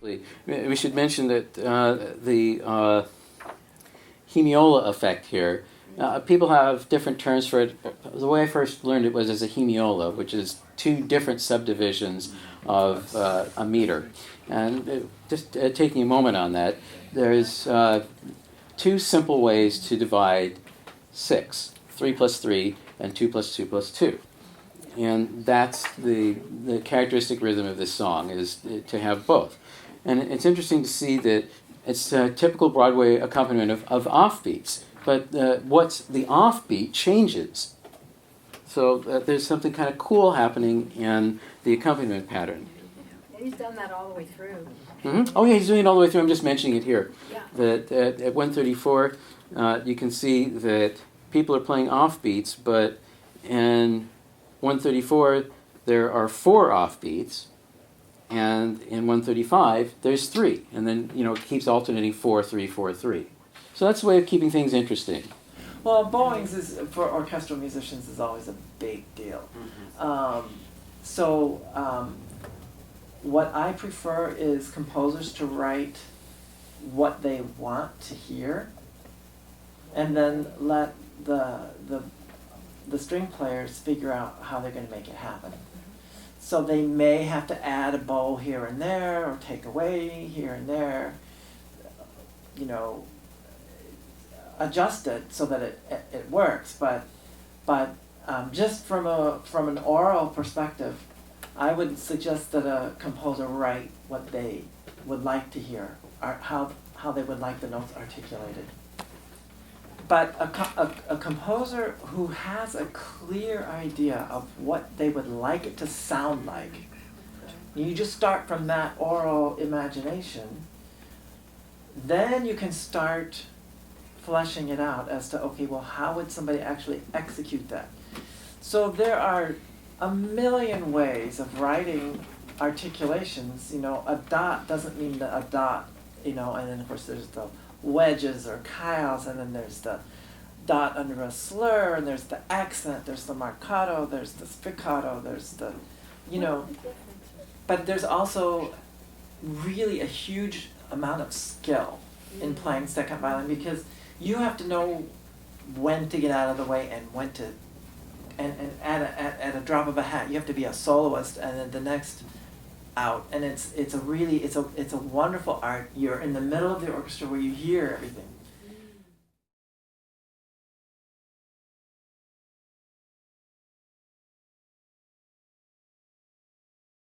absolutely. We should mention that the hemiola effect here, people have different terms for it. The way I first learned it was as a hemiola, which is two different subdivisions of a meter. And just taking a moment on that, there's two simple ways to divide 6, 3 plus 3, and 2 plus 2 plus 2. And that's the characteristic rhythm of this song, is to have both. And it's interesting to see that it's a typical Broadway accompaniment of offbeats, but what's the offbeat changes. So there's something kind of cool happening in the accompaniment pattern. And he's done that all the way through. Mm-hmm. Oh yeah, he's doing it all the way through. I'm just mentioning it here. Yeah. That at 134, you can see that people are playing offbeats, but in 134 there are 4 offbeats, and in 135 there's 3, and then it keeps alternating 4, 3, 4, 3. So that's a way of keeping things interesting. Well, bowings is for orchestral musicians is always a big deal. Mm-hmm. What I prefer is composers to write what they want to hear, and then let the string players figure out how they're going to make it happen. So they may have to add a bow here and there, or take away here and there, adjust it so that it works. But just from an oral perspective, I would suggest that a composer write what they would like to hear, or how they would like the notes articulated. But a composer who has a clear idea of what they would like it to sound like, you just start from that oral imagination, then you can start fleshing it out as to, okay, well, how would somebody actually execute that? So there are a million ways of writing articulations. A dot doesn't mean a dot, and then of course there's the wedges or chiles, and then there's the dot under a slur, and there's the accent, there's the marcato, there's the spiccato, there's the, but there's also really a huge amount of skill in playing second violin, because you have to know when to get out of the way and when to, and at a drop of a hat, you have to be a soloist, and then the next out, and it's a wonderful art. You're in the middle of the orchestra where you hear everything.